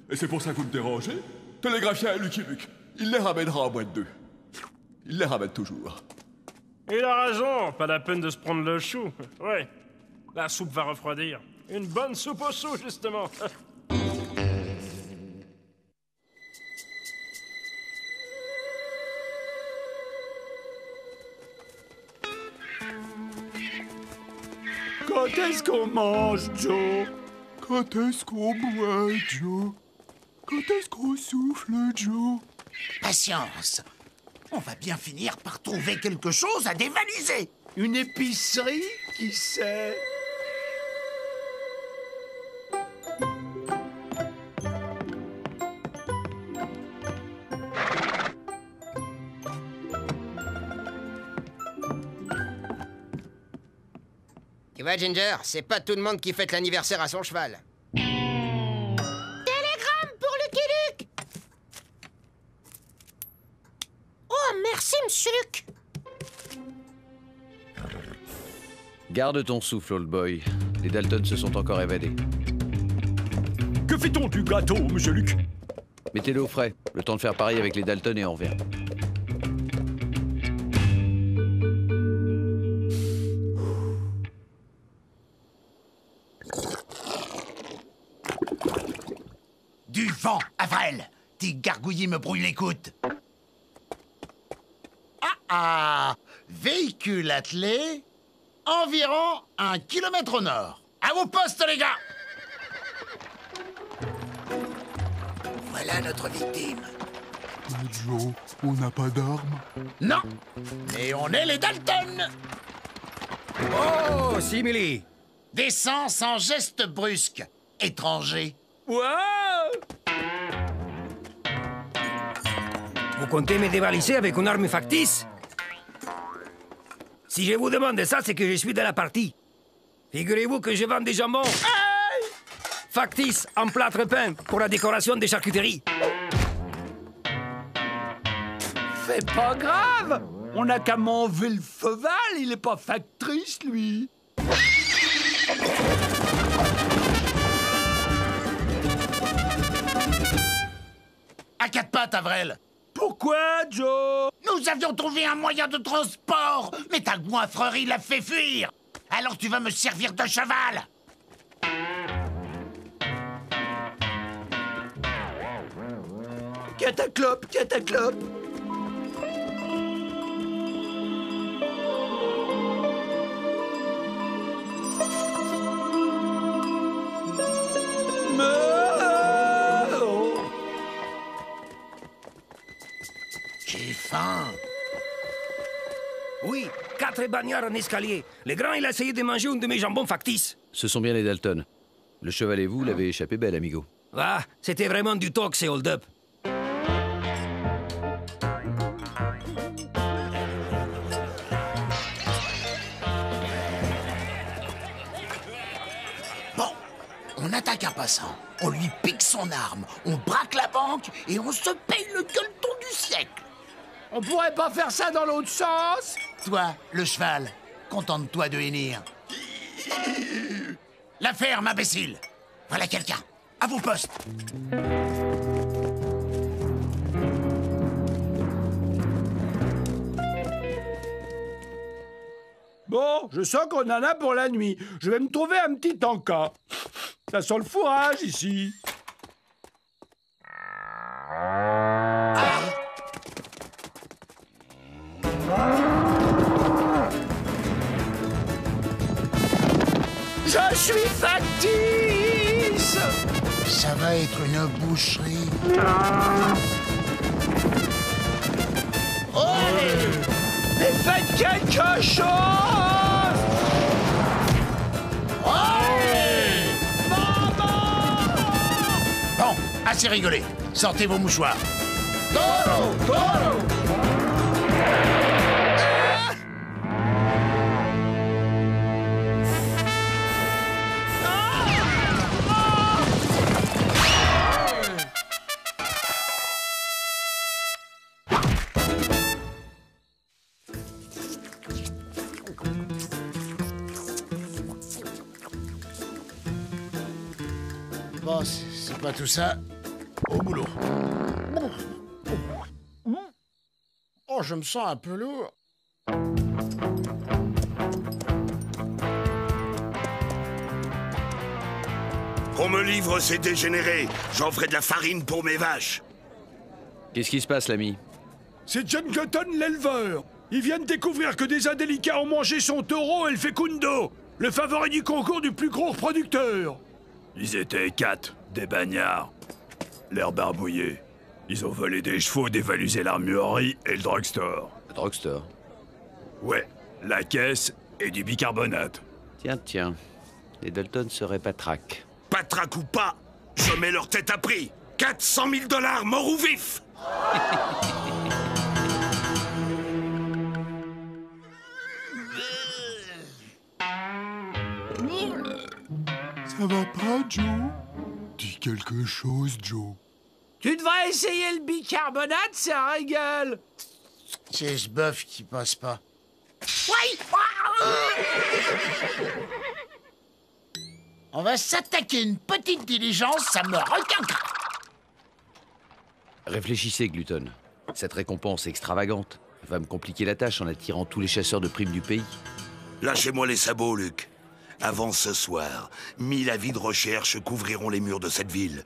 Et c'est pour ça que vous me dérangez. Télégraphiez à Lucky Luke. Il les ramènera en moins de 2. Il les ramène toujours. Il a raison, pas la peine de se prendre le chou. Ouais, la soupe va refroidir. Une bonne soupe au chou, justement. Quand est-ce qu'on mange, Joe? Quand est-ce qu'on boit, Joe? Quand est-ce qu'on souffle, Joe? Patience. On va bien finir par trouver quelque chose à dévaliser. Une épicerie, qui sait? Tu vois, Ginger, c'est pas tout le monde qui fête l'anniversaire à son cheval. Télégramme pour Lucky Luke. Oh, merci, monsieur Luke. Garde ton souffle, old boy. Les Dalton se sont encore évadés. Que fait-on du gâteau, monsieur Luc? Mettez-le au frais. Le temps de faire pareil avec les Dalton et on revient. Du vent, Avril. Tes gargouillis me brouillent l'écoute. Ah! Véhicule attelé, environ 1 kilomètre au nord. À vos postes, les gars! Voilà notre victime. Mais Joe, on n'a pas d'armes. Non, mais on est les Dalton. Oh, simili. Descends sans geste brusque, étranger. Wow! Vous comptez me dévaliser avec une arme factice? Si je vous demande ça, c'est que je suis de la partie. Figurez-vous que je vends des jambons factices en plâtre peint pour la décoration des charcuteries. C'est pas grave. On n'a qu'à m'enlever le feval, il est pas factrice, lui. À 4 pattes, Avril. Pourquoi, Joe? Nous avions trouvé un moyen de transport, mais ta goinfrerie l'a fait fuir. Alors tu vas me servir de cheval. Cataclope, cataclope. faim. Oui, 4 bagnards en escalier. Le grand, il a essayé de manger une de mes jambons factices. Ce sont bien les Dalton. Le cheval et vous l'avez échappé belle, amigo. Ah, c'était vraiment du talk, ces hold-up. Bon, on attaque un passant, on lui pique son arme, on braque la banque et on se paye le gueuleton du siècle. On pourrait pas faire ça dans l'autre sens? Toi, le cheval, contente-toi de hennir. La ferme, imbécile. Voilà quelqu'un. À vos postes. Bon, je sens qu'on en a pour la nuit. Je vais me trouver un petit encas. Ça sent le fourrage ici. Je suis factice. Ça va être une boucherie. Oh, mais faites quelque chose. Bon, assez rigolé. Sortez vos mouchoirs. Toro, toro. Bon, c'est pas tout ça. Au boulot. Oh, je me sens un peu lourd. Qu'on me livre ces dégénérés. J'en ferai de la farine pour mes vaches. Qu'est-ce qui se passe, l'ami? C'est John Glutton, l'éleveur. Il vient de découvrir que des indélicats ont mangé son taureau El Fecundo, le favori du concours du plus gros producteur. Ils étaient 4, des bagnards. L'air barbouillé. Ils ont volé des chevaux, dévalisé l'armurerie et le drugstore. Le drugstore? Ouais, la caisse et du bicarbonate. Tiens. Les Dalton seraient patraques. Patraque ou pas, je mets leur tête à prix. 400 000 $, mort ou vif. Ça va pas, Joe? Dis quelque chose, Joe. Tu devrais essayer le bicarbonate, c'est un régal. C'est ce bœuf qui passe pas. On va s'attaquer une petite diligence, ça me requinquera. Réfléchissez, Glutton. Cette récompense extravagante va me compliquer la tâche en attirant tous les chasseurs de primes du pays. Lâchez-moi les sabots, Luc. Avant ce soir, 1000 avis de recherche couvriront les murs de cette ville.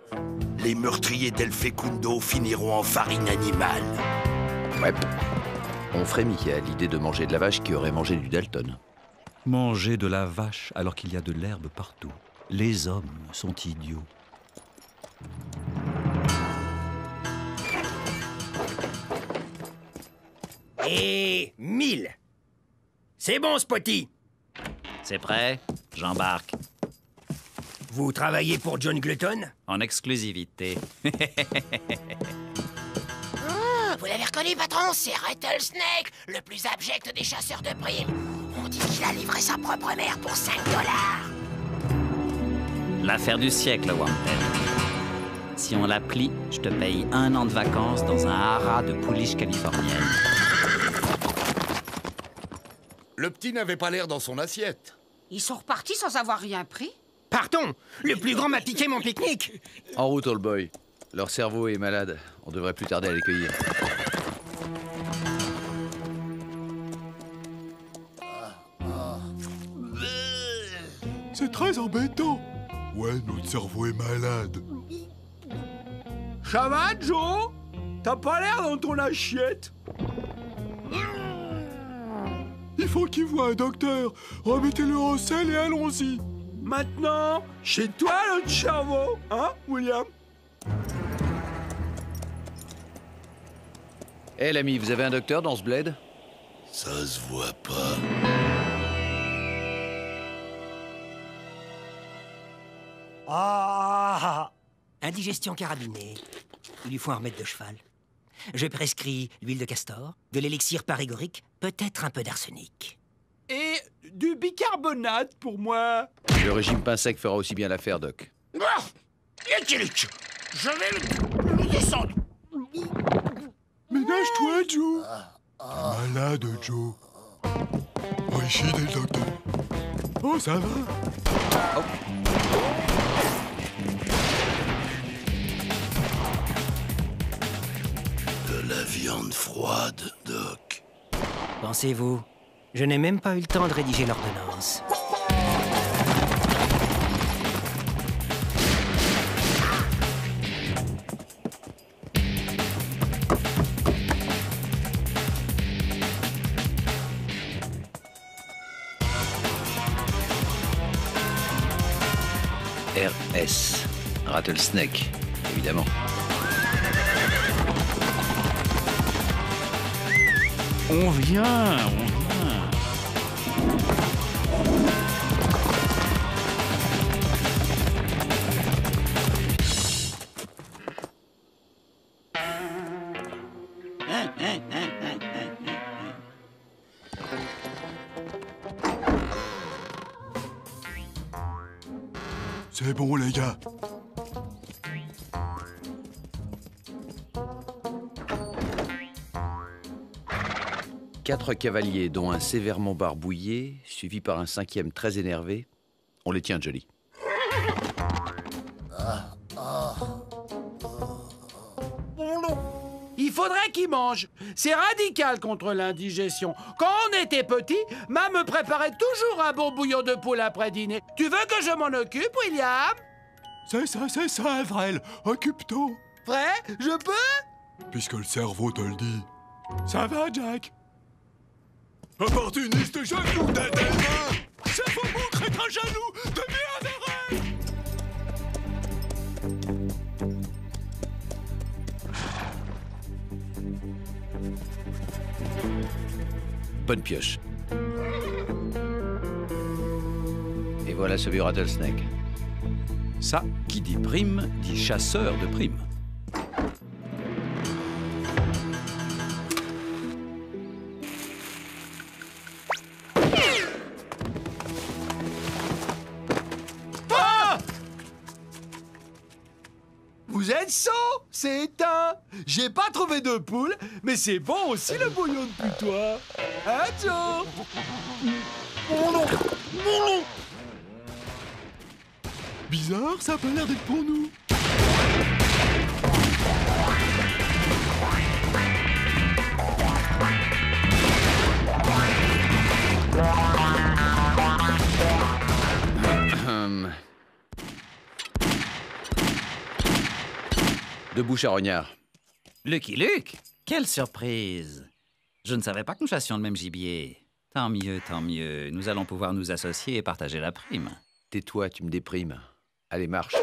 Les meurtriers d'El Fecundo finiront en farine animale. Ouais. On frémit à l'idée de manger de la vache qui aurait mangé du Dalton. Manger de la vache alors qu'il y a de l'herbe partout. Les hommes sont idiots. Et 1000. C'est bon, Spotty. C'est prêt, j'embarque. Vous travaillez pour John Glutton? En exclusivité. Vous l'avez reconnu, patron? C'est Rattlesnake, le plus abject des chasseurs de primes. On dit qu'il a livré sa propre mère pour 5 $. L'affaire du siècle, Wanted. Si on la plie, je te paye 1 an de vacances dans un haras de pouliche californienne. Le petit n'avait pas l'air dans son assiette. Ils sont repartis sans avoir rien pris? Pardon, le plus grand m'a piqué mon pique-nique. En route, old boy. Leur cerveau est malade. On devrait plus tarder à les cueillir. C'est très embêtant. Ouais, notre cerveau est malade. Ça va, Joe? T'as pas l'air dans ton assiette. Il faut qu'il voie un docteur. Remettez-le en selle et allons-y. Maintenant, chez toi, notre cerveau, hein, William? Hé l'ami, vous avez un docteur dans ce bled? Ça se voit pas. Ah! Indigestion carabinée. Il lui faut un remède de cheval. Je prescris l'huile de castor, de l'élixir parégorique, peut-être un peu d'arsenic. Et du bicarbonate pour moi. Le régime pain sec fera aussi bien l'affaire, Doc. Ah, Yakilic, je vais le descendre. Ménage-toi, Joe. T'es malade, Joe. Richie est le docteur. Oh, ça va. De la viande froide, Doc. Pensez-vous, je n'ai même pas eu le temps de rédiger l'ordonnance. RS. Rattlesnake, évidemment. On vient. C'est bon, les gars. Quatre cavaliers, dont un sévèrement barbouillé, suivi par un cinquième très énervé. On les tient, Johnny. Il faudrait qu'il mange. C'est radical contre l'indigestion. Quand on était petit, ma me préparait toujours un bon bouillon de poule après dîner. Tu veux que je m'en occupe, William? C'est ça, Evrel. Occupe-toi. Vrai? Je peux? Puisque le cerveau te le dit. Ça va, Jack? Opportuniste jaloux d'Adelma! C'est faux mot, crétin jaloux de Méaverel! Bonne pioche. Et voilà ce vieux rattlesnake. Ça, qui dit prime, dit chasseur de primes. Vous êtes sot? C'est éteint. J'ai pas trouvé de poule, mais c'est bon aussi le bouillon de putois. Hein, Joe? Bizarre, ça a pas l'air d'être pour nous. Debout, charognard. Lucky Luke? Quelle surprise! Je ne savais pas que nous chassions le même gibier. Tant mieux, tant mieux. Nous allons pouvoir nous associer et partager la prime. Tais-toi, tu me déprimes. Allez, marche.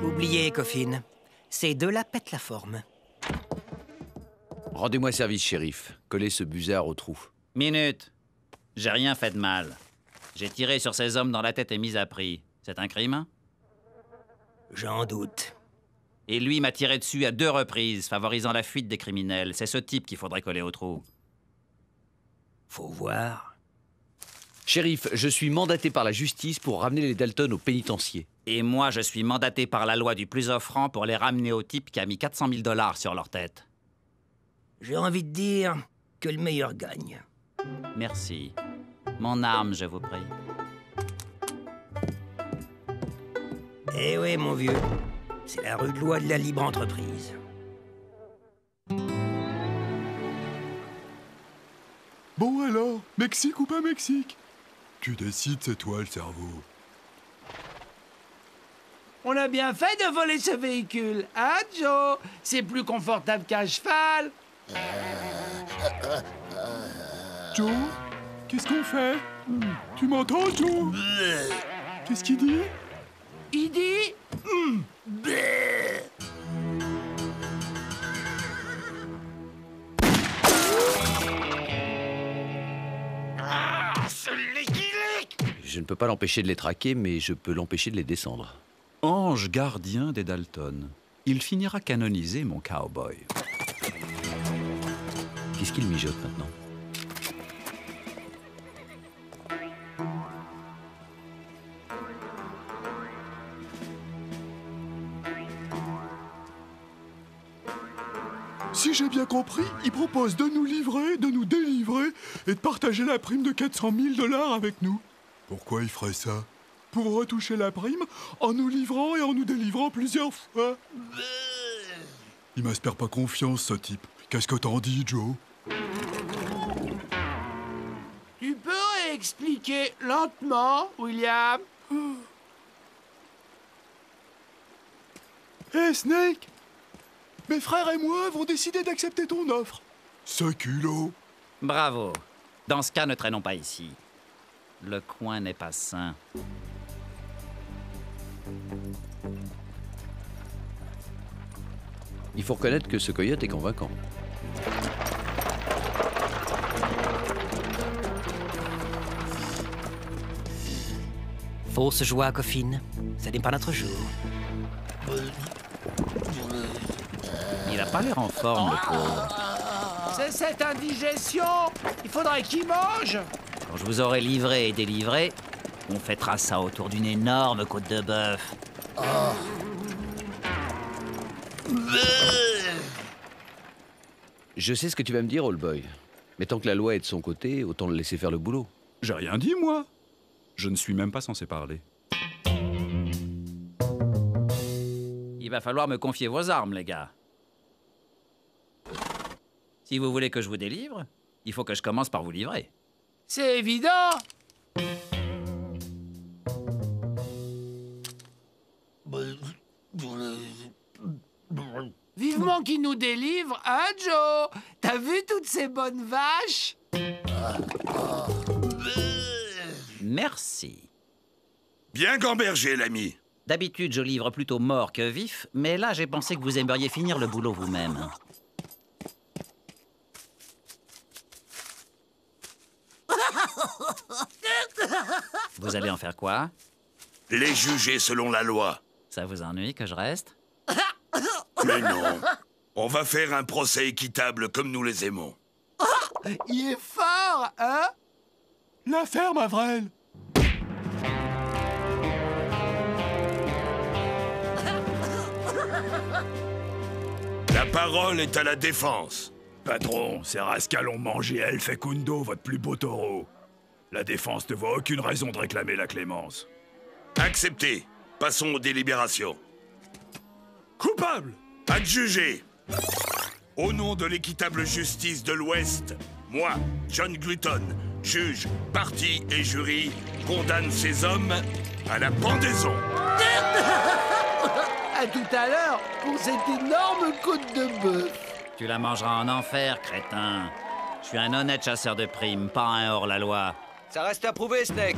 Oubliez, Coffin. Ces deux-là pètent la forme. Rendez-moi service, shérif. Collez ce busard au trou. Minute. J'ai rien fait de mal. J'ai tiré sur ces hommes dans la tête et mis à prix. C'est un crime? J'en doute. Et lui m'a tiré dessus à 2 reprises, favorisant la fuite des criminels. C'est ce type qu'il faudrait coller au trou. Faut voir. Shérif, je suis mandaté par la justice pour ramener les Dalton au pénitencier. Et moi, je suis mandaté par la loi du plus offrant pour les ramener au type qui a mis 400 000 $ sur leur tête. J'ai envie de dire que le meilleur gagne. Merci. Mon arme, je vous prie. Eh oui, mon vieux. C'est la rude loi de la libre entreprise. Bon alors, Mexique ou pas Mexique? Tu décides, c'est toi le cerveau. On a bien fait de voler ce véhicule, hein, Joe? C'est plus confortable qu'un cheval. Joe, qu'est-ce qu'on fait? Tu m'entends, Joe? Qu'est-ce qu'il dit? Il dit... Je ne peux pas l'empêcher de les traquer, mais je peux l'empêcher de les descendre. Ange gardien des Dalton, il finira canonisé, mon cowboy. Qu'est-ce qu'il mijote maintenant? Si j'ai bien compris, il propose de nous livrer, de nous délivrer et de partager la prime de 400 000 $ avec nous. Pourquoi il ferait ça? Pour retoucher la prime en nous livrant et en nous délivrant plusieurs fois. Il m'inspire pas confiance, ce type. Qu'est-ce que t'en dis, Joe? Tu peux expliquer lentement, William? Hé, Snake! Mes frères et moi avons décidé d'accepter ton offre. 5 kilos. Bravo. Dans ce cas, ne traînons pas ici. Le coin n'est pas sain. Il faut reconnaître que ce coyote est convaincant. Fausse joie, Coffin. Ce n'est pas notre jour. Il a pas l'air en forme, le pauvre. C'est cette indigestion. Il faudrait qu'il mange. Quand je vous aurai livré et délivré, on fêtera ça autour d'une énorme côte de bœuf. Je sais ce que tu vas me dire, old boy. Mais tant que la loi est de son côté, autant le laisser faire le boulot. J'ai rien dit, moi. Je ne suis même pas censé parler. Il va falloir me confier vos armes, les gars. Si vous voulez que je vous délivre, il faut que je commence par vous livrer. C'est évident. Vivement qu'il nous délivre, hein, Joe? T'as vu toutes ces bonnes vaches? Merci. Bien gambergé, l'ami. D'habitude, je livre plutôt mort que vif, mais là, j'ai pensé que vous aimeriez finir le boulot vous-même. Vous allez en faire quoi? Les juger selon la loi. Ça vous ennuie que je reste? Mais non. On va faire un procès équitable comme nous les aimons. Il est fort, hein? La ferme, Avril. La parole est à la défense. Patron, ces rascals ont mangé El Fecundo, votre plus beau taureau. La défense ne voit aucune raison de réclamer la clémence. Accepté. Passons aux délibérations. Coupable! Adjugé. Au nom de l'équitable justice de l'Ouest, moi, John Glutton, juge, partie et jury, condamne ces hommes à la pendaison. À tout à l'heure pour cette énorme côte de bœuf. Tu la mangeras en enfer, crétin. Je suis un honnête chasseur de primes, pas un hors-la-loi. Ça reste à prouver, Snake.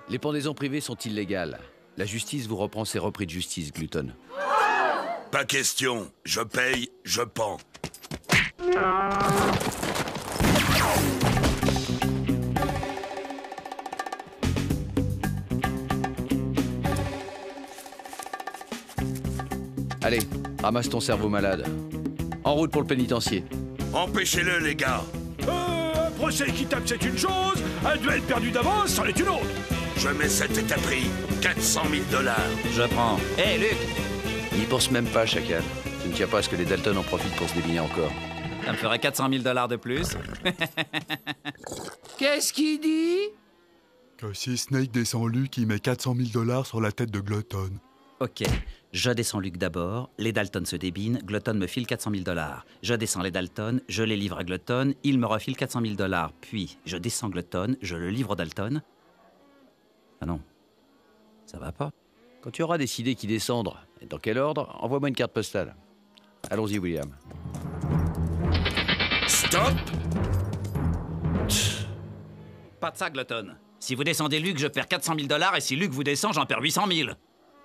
Les pendaisons privées sont illégales. La justice vous reprend ses repris de justice, Glutton. Pas question. Je paye, je pends. Allez, ramasse ton cerveau malade. En route pour le pénitencier. Empêchez-le, les gars. Un procès équitable, c'est une chose. Un duel perdu d'avance, c'en est une autre. Je mets cet état prix. 400 000 $. Je prends. Hé, Luc! N'y pense même pas, chacal. Tu ne tiens pas à ce que les Dalton en profitent pour se débiner encore. Ça me ferait 400 000 $ de plus. Qu'est-ce qu'il dit? Que si Snake descend Luke, il met 400 000 $ sur la tête de Glutton. Ok, je descends Luc d'abord, les Dalton se débinent, Glutton me file 400 000 $. Je descends les Dalton, je les livre à Glutton, il me refile 400 000 $. Puis, je descends Glutton, je le livre aux Dalton. Ah non, ça va pas. Quand tu auras décidé qui descendre et dans quel ordre, envoie-moi une carte postale. Allons-y, William. Stop! Pas de ça, Glutton. Si vous descendez Luc, je perds 400 000 $, et si Luc vous descend, j'en perds 800 000.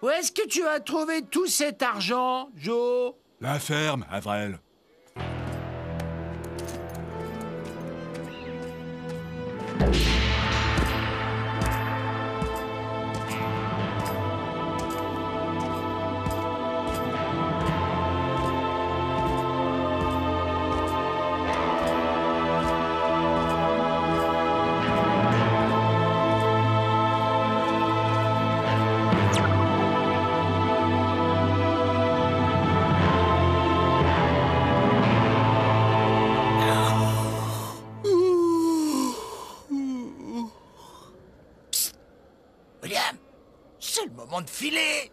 Où est-ce que tu as trouvé tout cet argent, Joe? La ferme, Avril. William, c'est le moment de filer.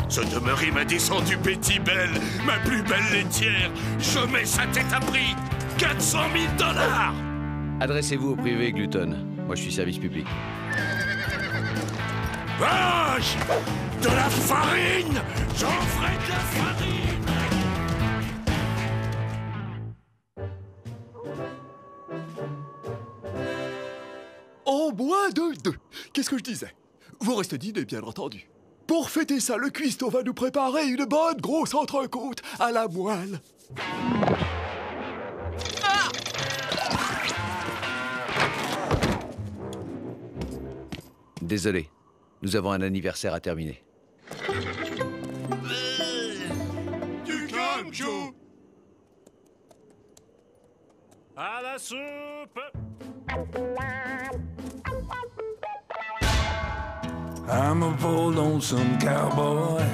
Ce demeurie m'a descendu Betty Belle, ma plus belle laitière. Je mets sa tête à prix. 400 000 $. Adressez-vous au privé, Glutton. Moi, je suis service public. Vache! De la farine! J'en ferai de la farine! En moins de deux. Qu'est-ce que je disais? Vous restez dîner, bien entendu. Pour fêter ça, le cuistot va nous préparer une bonne grosse entrecôte à la moelle. Désolé, nous avons un anniversaire à terminer. Du calme, Joe. À la soupe! I'm a poor lonesome cowboy